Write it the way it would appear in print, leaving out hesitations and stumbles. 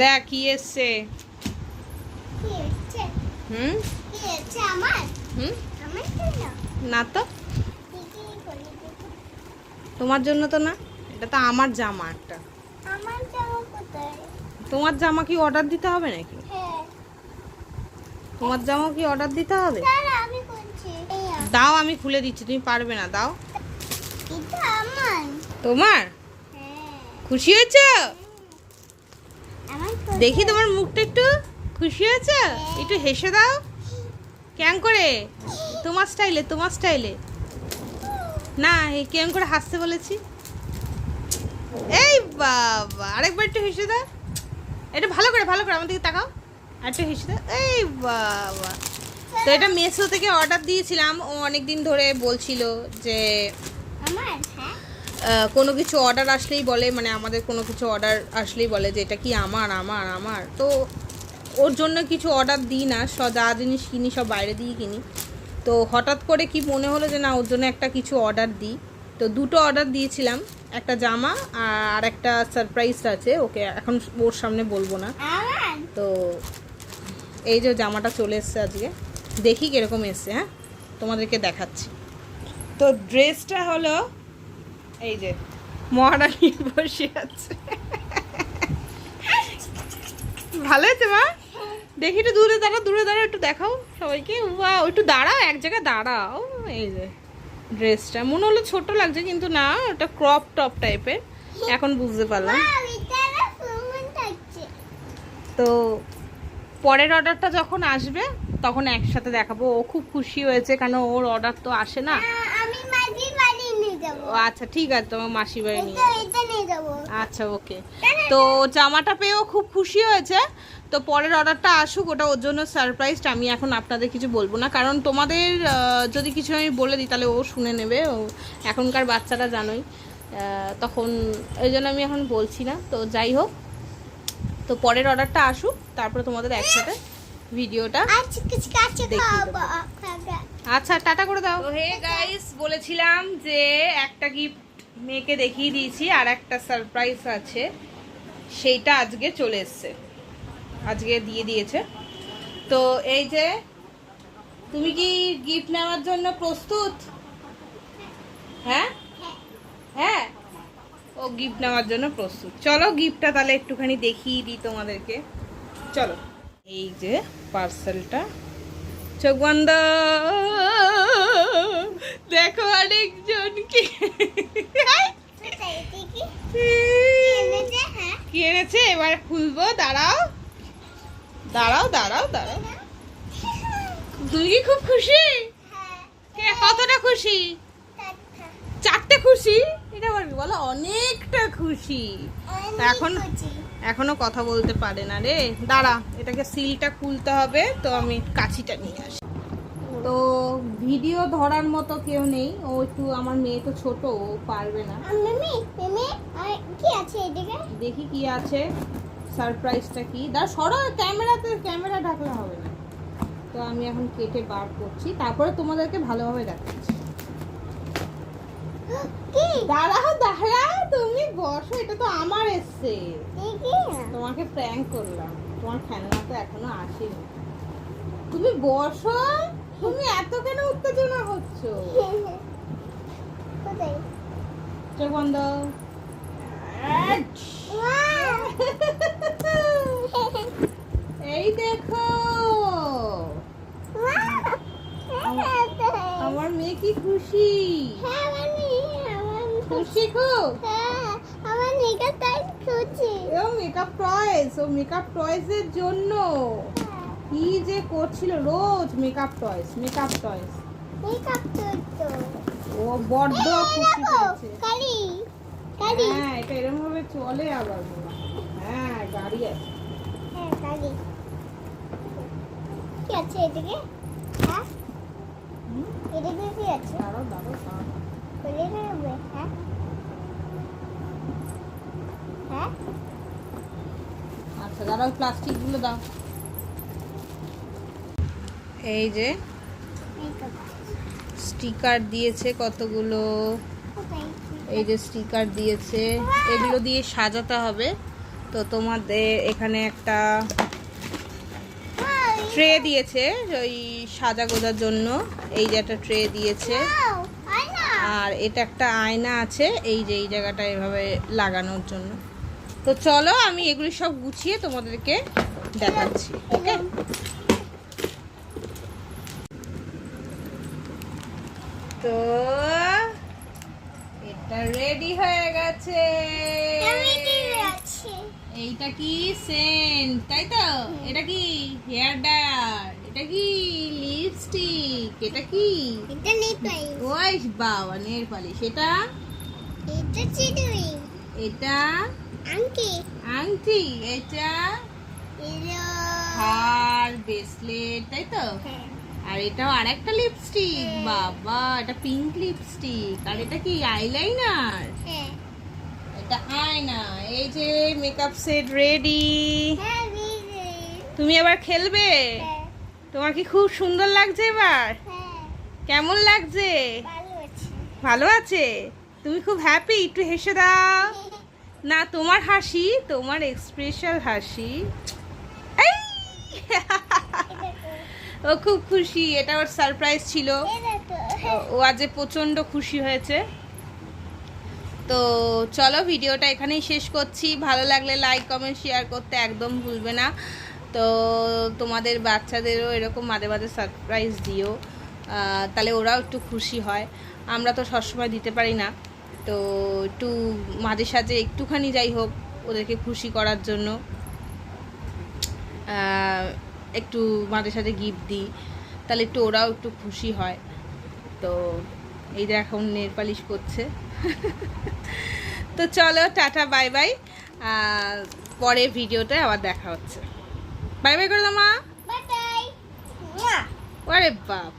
দেখ কি এসছে। হুম হুম না তো, তোমার জন্য তো না, এটা তো আমার জামা একটা। তোমার জামা কি অর্ডার দিতে হবে নাকি? তোমার জামা কি অর্ডার দিতে হবে? দাও আমি খুলে দিচ্ছি, তুমি পারবে না, দাও। তোমার খুশি হয়েছ? দেখি তোমার মুখটা একটু খুশি হয়েছে, একটু হেসে দাও। কেমন করে? তোমার স্টাইলে, তোমার স্টাইলে না, কেমন করে হাসতে বলেছি? এই বাবা, আরেকবার একটু হেসে দাও, এটা ভালো করে ভালো করে আমার দিকে তাকাও, আর একটু হেসে দাও। এই বাবা, তো এটা মেসো থেকে অর্ডার দিয়েছিলাম। ও অনেকদিন ধরে বলছিল যে কোনো কিছু অর্ডার আসলেই বলে, মানে আমাদের কোনো কিছু অর্ডার আসলেই বলে যে এটা কি আমার আমার আমার। তো ওর জন্য কিছু অর্ডার দিই না, যা জিনিস কিনি সব বাইরে দিয়ে কিনি। তো হঠাৎ করে কি মনে হলো যে না, ওর জন্য একটা কিছু অর্ডার দিই। তো দুটো অর্ডার দিয়েছিলাম, একটা জামা আর একটা সারপ্রাইজ আছে, ওকে এখন ওর সামনে বলবো না। তো এই যে জামাটা চলে এসছে আজকে, দেখি কীরকম এসছে, হ্যাঁ তোমাদেরকে দেখাচ্ছি। তো ড্রেসটা হলো এই যে, মহারানী বসে আছে। ভালো হয়েছে মা? দেখি একটু দূরে দাঁড়াও, দূরে দাঁড়াও, একটু দেখাও সবাইকে। বাহ, একটু দাঁড়াও, এক জায়গায় দাঁড়াও। এই যে ড্রেসটা মনে হলো ছোট লাগছে, কিন্তু না, ওটা ক্রপ টপ টাইপের, এখন বুঝতে পারলাম। তো পরের অর্ডারটা যখন আসবে তখন একসাথে দেখাবো। ও খুব খুশি হয়েছে, কারণ ওর অর্ডার তো আসে না। আচ্ছা ঠিক আছে, তোমার মাসির বাড়ি নিয়ে যাবো। আচ্ছা ওকে। তো জামাটা পেয়েও খুব খুশি হয়েছে। তো পরের অর্ডারটা আসুক, ওটা ওর জন্য সারপ্রাইজড। আমি এখন আপনাদের কিছু বলবো না, কারণ তোমাদের যদি কিছু আমি বলে দিই তাহলে ও শুনে নেবে। ও এখনকার বাচ্চারা জানোই, তখন এই জন্য আমি এখন বলছি না। তো যাই হোক, তো পরের অর্ডারটা আসুক, তারপরে তোমাদের একসাথে ভিডিওটা আচ্ছা টাটা করে দাও। তো হে গাইস, বলেছিলাম যে একটা গিফট মেয়েকে দেখিয়ে দিয়েছি, আর একটা সারপ্রাইজ আছে, সেইটা আজকে চলে এসছে, আজকে দিয়ে দিয়েছে। তো এই যে, তুমি কি গিফট নেওয়ার জন্য প্রস্তুত? হ্যাঁ হ্যাঁ, ও গিফট নেওয়ার জন্য প্রস্তুত। চলো গিফটটা তাহলে একটুখানি দেখিয়ে দিই তোমাদেরকে, চলো। এই যে পার্সেলটা, চোখ বন্ধ, দেখো আরেকজনকে কি এনেছে, এবার খুলবো। দাঁড়াও দাঁড়াও দাঁড়াও দাঁড়াও। তুমি কি খুব খুশি? কতটা খুশি? চারটে খুশি? এটা বলবি, বলো অনেকটা খুশি। এখন এখনো কথা বলতে পারে না রে। দাঁড়া, এটাকে সিলটা খুলতে হবে, তো আমি কাঁচিটা নিয়ে আসি। তো ভিডিও ধরার মতো কেউ নেই, ও একটু, আমার মেয়ে তো ছোট, ও পারবে না। দেখি কি আছে, সারপ্রাইজটা কি। দাঁড়া সরো, ক্যামেরাতে, ক্যামেরা ঢাকলে হবে না। তো আমি এখন কেটে বার করছি, তারপরে তোমাদেরকে ভালোভাবে দেখাচ্ছি। দাঁড়াও দাঁড়াও, তুমি বসো, এটা তো আমার এসছে, তোমাকে প্র্যাঙ্ক করলাম, তোমার খেলনা তো এখনো আসেনি। তুমি বসো, তুমি এত কেন উত্তেজনা হচ্ছ? চোখ বন্ধ। এই দেখো, আমার মেয়ে কি খুশি, খুশি খুব। মেকআপ টয়েস, ও মেকআপ টয়েস এর জন্য কি যে করছিল, রোজ মেকআপ টয়েস মেকআপ টয়েস। ও বড্ড খুশি হয়েছে। হ্যাঁ, এটা এরকম ভাবে চলে আবার। হ্যাঁ, গাড়ি আছে। কি আছে এদিকে? হ্যাঁ, এদিকে কি আছে? দাঁড়াও দাঁড়াও দাঁড়াও, খুলে নেবে? হ্যাঁ হ্যাঁ, আচ্ছা দাঁড়াও, প্লাস্টিক গুলো দাও। এই যে স্টিকার দিয়েছে কতগুলো, এই যে স্টিকার দিয়েছে, এগুলো দিয়ে সাজাতে হবে। তো তো তোমাদের এখানে একটা ট্রে দিয়েছে ওই সাজা গোজার জন্য, এই যে একটা ট্রে দিয়েছে। আর এটা একটা আয়না আছে এই যে এই জায়গাটা এভাবে লাগানোর জন্য। তো চলো আমি এগুলি সব গুছিয়ে তোমাদেরকে দেখাচ্ছি। ওকে, তো এটা রেডি হয়ে গেছে। এইটা কি সেন্ট, তাই তো? এটা কি হেয়ার ড্রায়ার, এটা কি লিপস্টিক, এটা কি ওই বাবা নেল পালিশ, এটা এটা আংটি, এটা হার ব্রেসলেট, তাই তো? আর এটাও আরেকটা লিপস্টিক, বাবা এটা পিঙ্ক লিপস্টিক। আর এটা কি আইলাইনার, এটা আয়না। এই যে মেকআপ সেট রেডি। তুমি এবার খেলবে? তোমার কি খুব সুন্দর লাগছে এবার? কেমন লাগছে? ভালো আছে? তুমি খুব হ্যাপি? একটু হেসে দাও না, তোমার হাসি, তোমার এক্সপ্রেশন হাসি। এই! ও খুব খুশি, এটা ওর সারপ্রাইজ ছিল। ও আজ প্রচন্ড খুশি হয়েছে। তো চলো ভিডিওটা এখানেই শেষ করছি। ভালো লাগলে লাইক কমেন্ট শেয়ার করতে একদম ভুলবে না। তো তোমাদের বাচ্চাদেরও এরকম মাঝে মাঝে সারপ্রাইজ দিও, তাহলে ওরাও একটু খুশি হয়। আমরা তো সবসময় দিতে পারি না, তো একটু মাঝে সাঝে একটুখানি যাই হোক ওদেরকে খুশি করার জন্য একটু মাঝে সাঝে গিফট দিই, তাহলে একটু ওরাও একটু খুশি হয়। তো এই যে এখন নেল পালিশ করছে। তো চলো টাটা বাই বাই, পরে ভিডিওতে আবার দেখা হচ্ছে। বাই বাই করে দাও মা। ওরে বাপ।